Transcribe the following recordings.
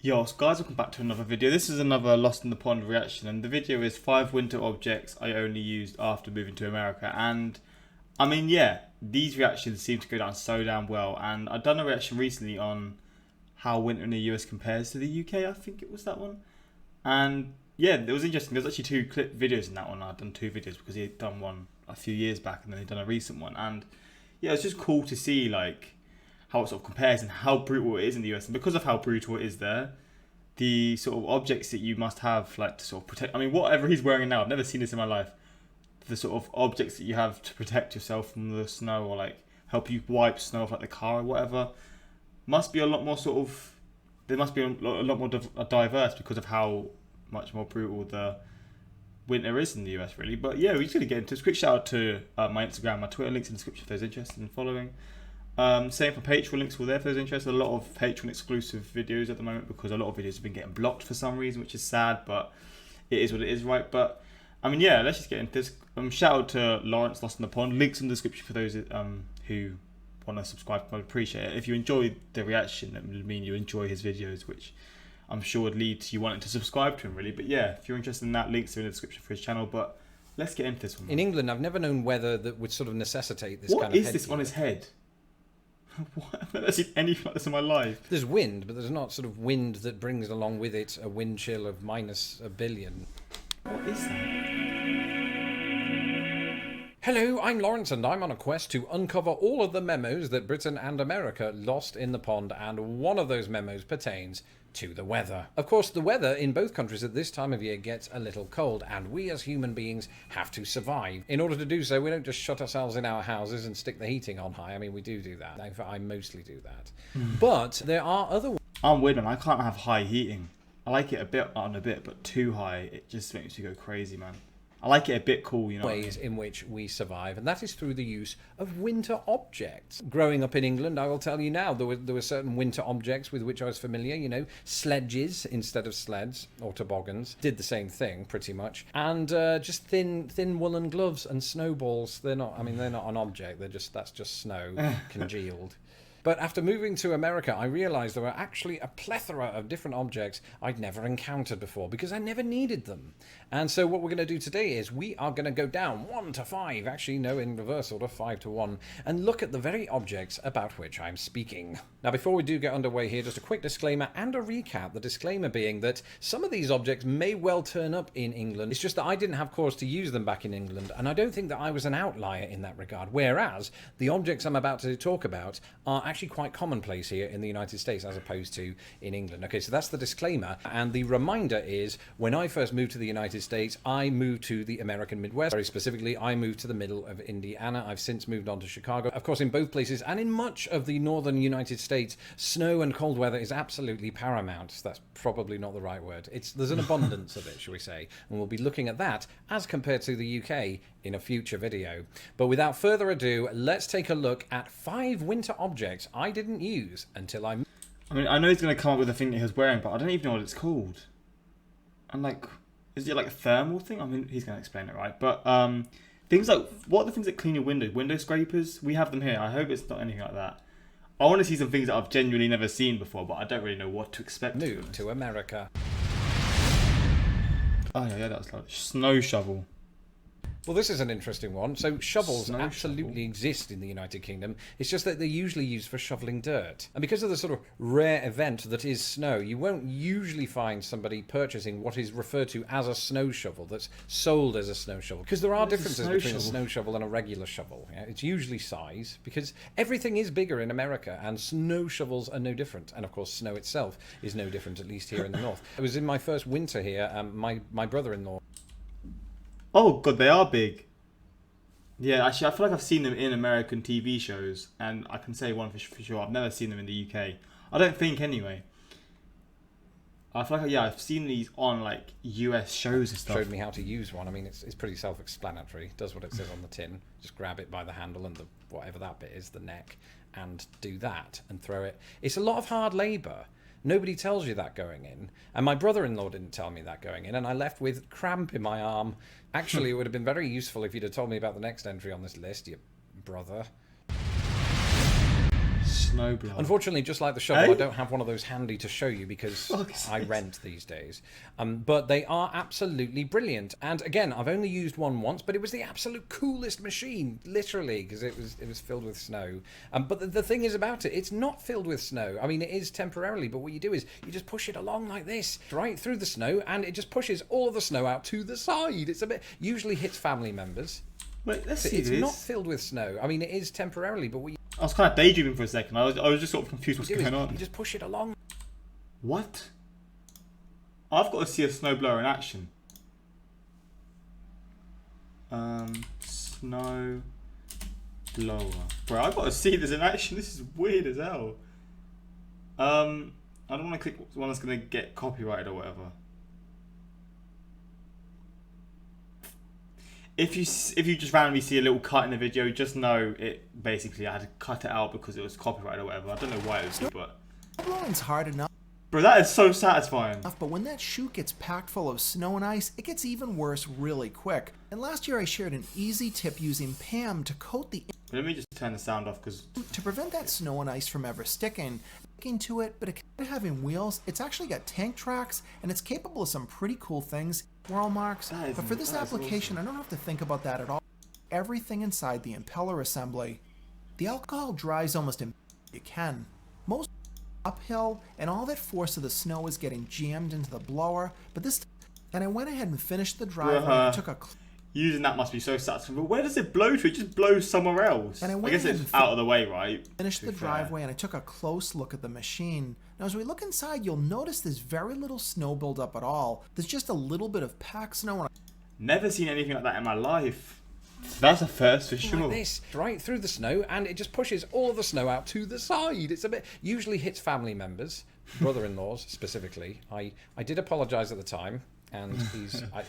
Yo, so guys, welcome back to another video. This is another Lost in the Pond reaction, and the video is 5 winter objects I only used after moving to America. And I mean, yeah, these reactions seem to go down so damn well. And I've done a reaction recently on how winter in the US compares to the UK. I think it was that one. And yeah, it was interesting. There's actually two clip videos in that one. I'd done two videos because he had done one a few years back, and then he'd done a recent one. And yeah, it's just cool to see like how it sort of compares and how brutal it is in the US. And because of how brutal it is there, the sort of objects that you must have like to sort of protect. I mean, whatever he's wearing now, I've never seen this in my life. The sort of objects that you have to protect yourself from the snow or like help you wipe snow off like the car or whatever must be a lot more sort of. There must be a lot more diverse because of how much more brutal the winter is in the US, really. But yeah, we're just gonna get into this. Quick shout out to my Instagram, my Twitter, links in the description if there's interested in following. Same for Patreon, links will there if there's interest. A lot of Patreon exclusive videos at the moment because a lot of videos have been getting blocked for some reason, which is sad, but it is what it is, right? But I mean, yeah, let's just get into this. Shout out to Lawrence Lost in the Pond. Links in the description for those who want to subscribe. I'd appreciate it. If you enjoy the reaction, that would mean you enjoy his videos, which I'm sure would lead to you wanting to subscribe to him, really. But yeah, if you're interested in that, links are in the description for his channel. But let's get into this one. In England, I've never known weather that would sort of necessitate this What kind of is this on his head? What? I've never seen anything like this in my life. There's wind, but there's not sort of wind that brings along with it a wind chill of minus a billion. What is that? Hello, I'm Lawrence, and I'm on a quest to uncover all of the memos that Britain and America lost in the pond, and one of those memos pertains to the weather. Of course, the weather in both countries at this time of year gets a little cold, and we as human beings have to survive. In order to do so, we don't just shut ourselves in our houses and stick the heating on high. I mean, we do that. In fact, I mostly do that. But there are other I'm weird, man. I can't have high heating. I like it a bit on a bit, but too high, it just makes you go crazy, man. I like it a bit cool, you know. ways in which we survive, and that is through the use of winter objects. Growing up in England, I will tell you now, there were certain winter objects with which I was familiar, you know, sledges instead of sleds, or toboggans. Did the same thing, pretty much. And just thin woolen gloves and snowballs. They're not an object, that's just snow congealed. But after moving to America, I realised there were actually a plethora of different objects I'd never encountered before because I never needed them. And so what we're going to do today is we are going to go down 1 to 5, actually no, in reverse order, 5 to 1, and look at the very objects about which I'm speaking. Now before we do get underway here, just a quick disclaimer and a recap. The disclaimer being that some of these objects may well turn up in England. It's just that I didn't have cause to use them back in England, and I don't think that I was an outlier in that regard, whereas the objects I'm about to talk about are actually quite commonplace here in the United States as opposed to in England. Okay, so that's the disclaimer, and the reminder is when I first moved to the United States, I moved to the American Midwest. Very specifically, I moved to the middle of Indiana. I've since moved on to Chicago. Of course, in both places and in much of the northern United States, snow and cold weather is absolutely paramount. That's probably not the right word. There's an abundance of it, shall we say, and we'll be looking at that as compared to the UK in a future video. But without further ado, let's take a look at 5 winter objects I didn't use until I mean, I know he's going to come up with the thing that he was wearing, but I don't even know what it's called. And like, is it like a thermal thing? I mean, he's going to explain it, right? But things like, what are the things that clean your window? Window scrapers? We have them here. I hope it's not anything like that. I want to see some things that I've genuinely never seen before, but I don't really know what to expect. moved to America. Oh yeah, that was like snow shovel. Well, this is an interesting one. So shovels Snow absolutely shovel. exist in the United Kingdom. It's just that they're usually used for shoveling dirt. And because of the sort of rare event that is snow, you won't usually find somebody purchasing what is referred to as a snow shovel that's sold as a snow shovel. Because there are What is a differences snow between a shovel? snow shovel and a regular shovel. Yeah, it's usually size, because everything is bigger in America, and snow shovels are no different. And of course, snow itself is no different, at least here in the north. It was in my first winter here, my brother-in-law. Oh god, they are big. Yeah, actually, I feel like I've seen them in American TV shows, and I can say one for sure. I've never seen them in the UK. I don't think, anyway. I feel like, yeah, I've seen these on like US shows and stuff. Showed me how to use one. I mean, it's pretty self-explanatory. It does what it says on the tin. Just grab it by the handle and the whatever that bit is, the neck, and do that and throw it. It's a lot of hard labour. Nobody tells you that going in. And my brother-in-law didn't tell me that going in, and I left with cramp in my arm. Actually, it would have been very useful if you'd have told me about the next entry on this list, you brother. snowblower. Unfortunately, just like the shovel, Eh? I don't have one of those handy to show you because Fuck's I sake. rent these days. But they are absolutely brilliant. And again, I've only used one once, but it was the absolute coolest machine, literally, because it was filled with snow. But the thing is about it, it's not filled with snow. I mean, it is temporarily, but what you do is you just push it along like this, right through the snow, and it just pushes all of the snow out to the side. It's a bit usually hits family members. Wait, let's see It's this. not filled with snow. I mean, it is temporarily, but what you I was kind of daydreaming for a second. I was just sort of confused what's do is going on. you just push it along. What? I've got to see a snowblower in action. Snow blower. Bro, I've got to see this in action. This is weird as hell. I don't want to click one that's going to get copyrighted or whatever. If you just randomly see a little cut in the video, just know it basically I had to cut it out because it was copyrighted or whatever. I don't know why it was, but Snowblowing's hard enough, bro, that is so satisfying. but when that chute gets packed full of snow and ice, it gets even worse really quick. And last year I shared an easy tip using Pam to coat the Let me just turn the sound off because to prevent that snow and ice from ever sticking to it, but it of having wheels, it's actually got tank tracks and it's capable of some pretty cool things. Swirl marks, That is- but for this that is application, I don't have to think about that at all. Everything inside the impeller assembly. The alcohol dries almost immediately you can. Most uphill, and all that force of the snow is getting jammed into the blower, but this and I went ahead and finished the driveway and took a using that must be so satisfying. But where does it blow to? It just blows somewhere else. And I I went guess ahead it's and out of the way, right? finished To the be fair. driveway and I took a close look at the machine. Now as we look inside, you'll notice there's very little snow buildup at all. There's just a little bit of packed snow. Never seen anything like that in my life. That's a first for Like sure. this, right through the snow, and it just pushes all of the snow out to the side. It's a bit usually hits family members, brother-in-laws specifically. I did apologise at the time, and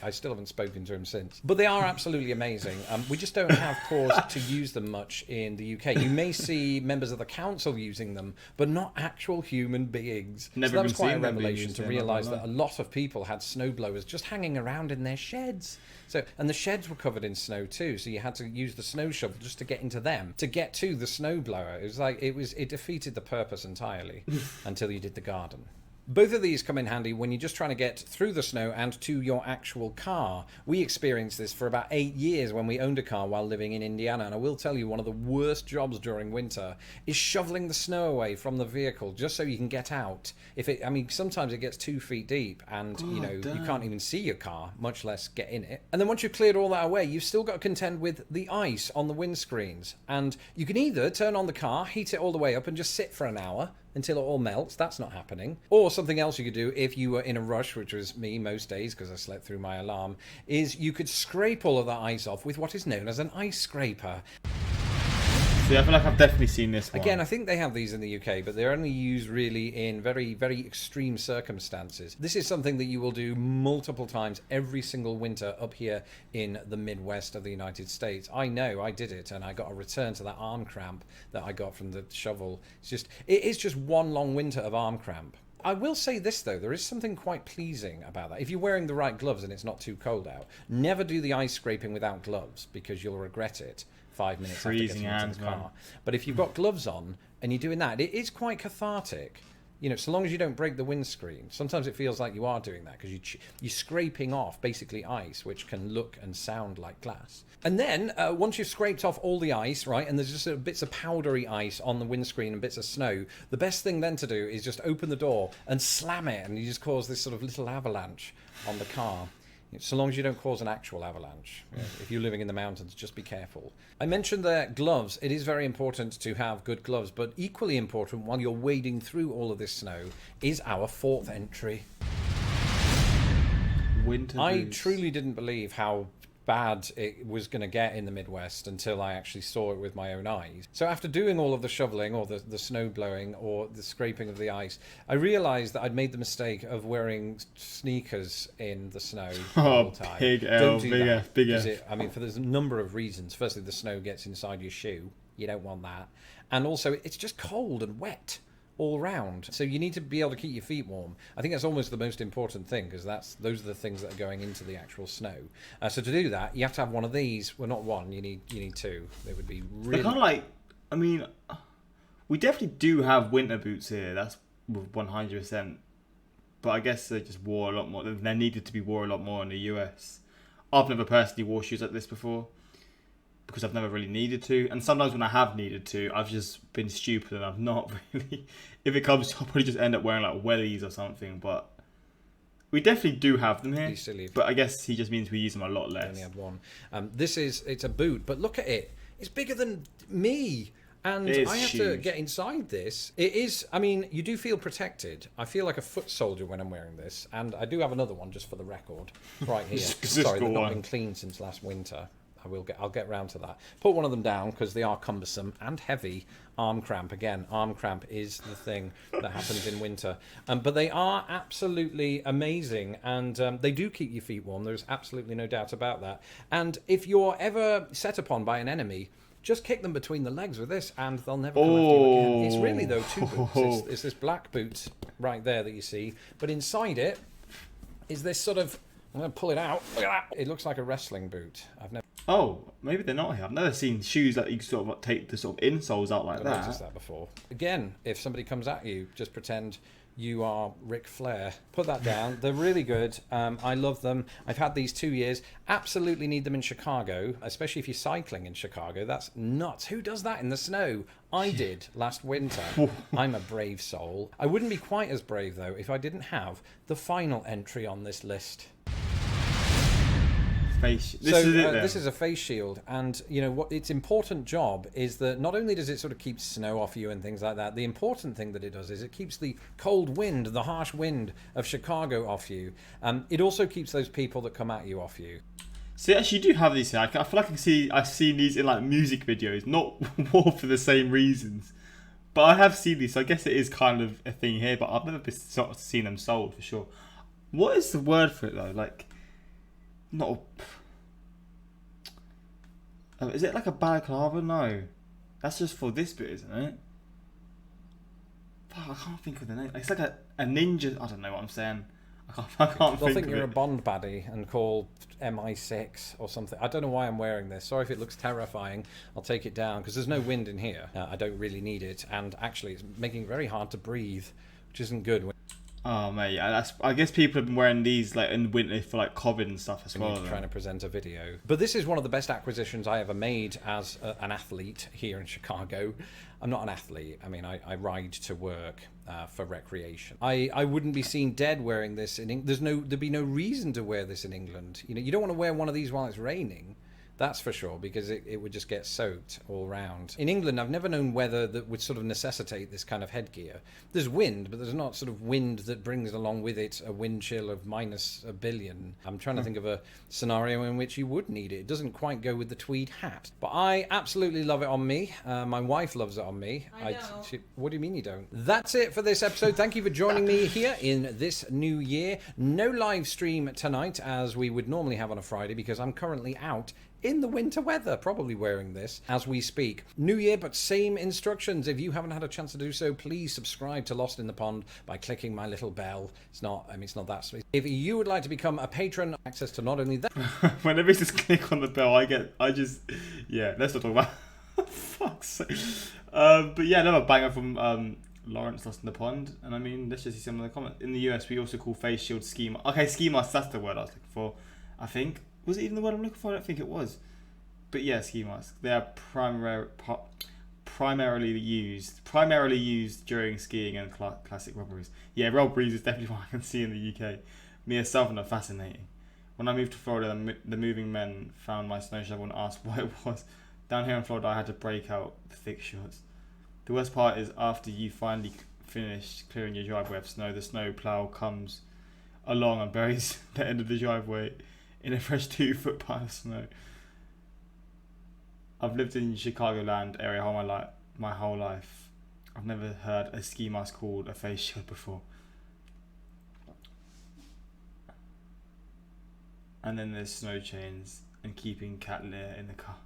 I still haven't spoken to him since. But they are absolutely amazing. We just don't have cause to use them much in the UK. You may see members of the council using them, but not actual human beings. Never so that was even quite a seen them being revelation used to in, I'm not realise gonna that a lot of people had snowblowers just hanging around in their sheds. So, and the sheds were covered in snow too, so you had to use the snow shovel just to get into them. To get to the snowblower, it defeated the purpose entirely until you did the garden. Both of these come in handy when you're just trying to get through the snow and to your actual car. We experienced this for about 8 years when we owned a car while living in Indiana, and I will tell you one of the worst jobs during winter is shoveling the snow away from the vehicle just so you can get out. Sometimes it gets 2 feet deep and you can't even see your car, much less get in it. And then once you've cleared all that away, you've still got to contend with the ice on the windscreens. And you can either turn on the car, heat it all the way up and just sit for an hour until it all melts. That's not happening. Or something else you could do if you were in a rush, which was me most days because I slept through my alarm, is you could scrape all of that ice off with what is known as an ice scraper. See, I feel like I've definitely seen this one. Again, I think they have these in the UK, but they're only used really in very, very extreme circumstances. This is something that you will do multiple times every single winter up here in the Midwest of the United States. I know, I did it, and I got a return to that arm cramp that I got from the shovel. It is just one long winter of arm cramp. I will say this though, there is something quite pleasing about that. If you're wearing the right gloves and it's not too cold out, never do the ice scraping without gloves because you'll regret it 5 minutes Freezing after getting hands, into the car. man. But if you've got gloves on and you're doing that, it is quite cathartic. You know, so long as you don't break the windscreen. Sometimes it feels like you are doing that because you're scraping off basically ice, which can look and sound like glass. And then once you've scraped off all the ice, right, and there's just sort of bits of powdery ice on the windscreen and bits of snow, the best thing then to do is just open the door and slam it, and you just cause this sort of little avalanche on the car. So long as you don't cause an actual avalanche. If you're living in the mountains, just be careful. I mentioned the gloves. It is very important to have good gloves, but equally important while you're wading through all of this snow is our fourth entry. Winter I boots. truly didn't believe how bad it was going to get in the Midwest until I actually saw it with my own eyes. So after doing all of the shoveling or the snow blowing or the scraping of the ice, I realised that I'd made the mistake of wearing sneakers in the snow the Oh, whole time. big L, Don't do big that, F, big because F. for there's a number of reasons. Firstly, the snow gets inside your shoe. You don't want that. And also, it's just cold and wet all round, so you need to be able to keep your feet warm. I think that's almost the most important thing because those are the things that are going into the actual snow. So to do that, you have to have one of these. Well, not one. You need two. They would be They're really. kind of like, I mean, We definitely do have winter boots here. That's 100%. But I guess they just wore a lot more. They needed to be wore a lot more in the US. I've never personally wore shoes like this before because I've never really needed to. And sometimes when I have needed to, I've just been stupid and I've not really. If it comes, I'll probably just end up wearing like wellies or something. But we definitely do have them here. Be silly. But I guess he just means we use them a lot I less. only had one. It's a boot, but look at it. It's bigger than me. And It is I have to huge. get inside this. It is, I mean, you do feel protected. I feel like a foot soldier when I'm wearing this. And I do have another one just for the record, right here. Just Sorry, go they've not on. been cleaned since last winter. I'll get round to that. Put one of them down because they are cumbersome and heavy. Arm cramp, again, arm cramp is the thing that happens in winter. But they are absolutely amazing, and they do keep your feet warm. There's absolutely no doubt about that. And if you're ever set upon by an enemy, just kick them between the legs with this, and they'll never come after you again. It's really, though, two boots. It's this black boot right there that you see, but inside it is this sort of. I'm going to pull it out. Look at that. It looks like a wrestling boot. I've never Oh, maybe they're not here. I've never seen shoes that you can sort of take the sort of insoles out like noticed that. that before. Again, if somebody comes at you, just pretend you are Ric Flair. Put that down. They're really good. I love them. I've had these 2 years. Absolutely need them in Chicago, especially if you're cycling in Chicago. That's nuts. Who does that in the snow? I did last winter. I'm a brave soul. I wouldn't be quite as brave, though, if I didn't have the final entry on this list. This So is it then. this is a face shield, and you know what its important job is that not only does it sort of keep snow off you and things like that, the important thing that it does is it keeps the cold wind, the harsh wind of Chicago off you. It also keeps those people that come at you off you. So actually, you do have these here. I feel like I've seen these in like music videos, not more for the same reasons. But I have seen these, so I guess it is kind of a thing here. But I've never sort of seen them sold for sure. What is the word for it though? Like, not. Is it like a balaclava? No, that's just for this bit, isn't it? Fuck, I can't think of the name. It's like a ninja. I don't know what I'm saying. I can't They'll think think of you're it. a Bond baddie and call MI6 or something. I don't know why I'm wearing this. Sorry if it looks terrifying. I'll take it down because there's no wind in here. I don't really need it, and actually it's making it very hard to breathe, which isn't good when Oh mate, I guess people have been wearing these like in winter for like COVID and stuff as well. you're trying to present a video. But this is one of the best acquisitions I ever made as an athlete here in Chicago. I'm not an athlete. I mean, I ride to work for recreation. I wouldn't be seen dead wearing this in England. There'd be no reason to wear this in England. You know, you don't want to wear one of these while it's raining. That's for sure, because it would just get soaked all round. In England, I've never known weather that would sort of necessitate this kind of headgear. There's wind, but there's not sort of wind that brings along with it a wind chill of minus a billion. I'm trying to think of a scenario in which you would need it. It doesn't quite go with the tweed hat. But I absolutely love it on me. My wife loves it on me. I don't. What do you mean you don't? That's it for this episode. Thank you for joining me here in this new year. No live stream tonight, as we would normally have on a Friday, because I'm currently out in the winter weather, probably wearing this as we speak. New year, but same instructions. If you haven't had a chance to do so, please subscribe to Lost in the Pond by clicking my little bell. It's not that sweet. If you would like to become a patron, access to not only that, Whenever you just click on the bell, yeah. Let's not talk about. Fuck's sake. But yeah, another banger from Lawrence Lost in the Pond, and I mean, let's just see some of the comments. In the US, we also call face shield ski mask. Okay, ski mask. That's the word I was looking for. I think. Was it even the word I'm looking for? I don't think it was. But yeah, ski masks. They are primarily used during skiing and classic robberies. Yeah, robberies is definitely what I can see in the UK. Me as Southerner, fascinating. When I moved to Florida, the moving men found my snow shovel and asked what it was. Down here in Florida, I had to break out the thick shorts. The worst part is after you finally finish clearing your driveway of snow, the snow plow comes along and buries the end of the driveway in a fresh 2-foot pile of snow. I've lived in Chicagoland area my whole life. I've never heard a ski mask called a face shield before. And then there's snow chains and keeping cat litter in the car.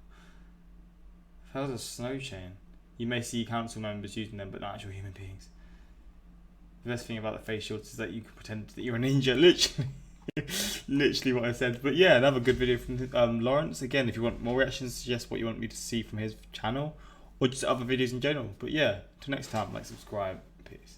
If that was a snow chain, you may see council members using them, but not actual human beings. The best thing about the face shields is that you can pretend that you're a ninja, literally. Literally what I said. But yeah, another good video from Lawrence. Again, if you want more reactions, suggest what you want me to see from his channel, or just other videos in general. But yeah, till next time, like, subscribe, peace.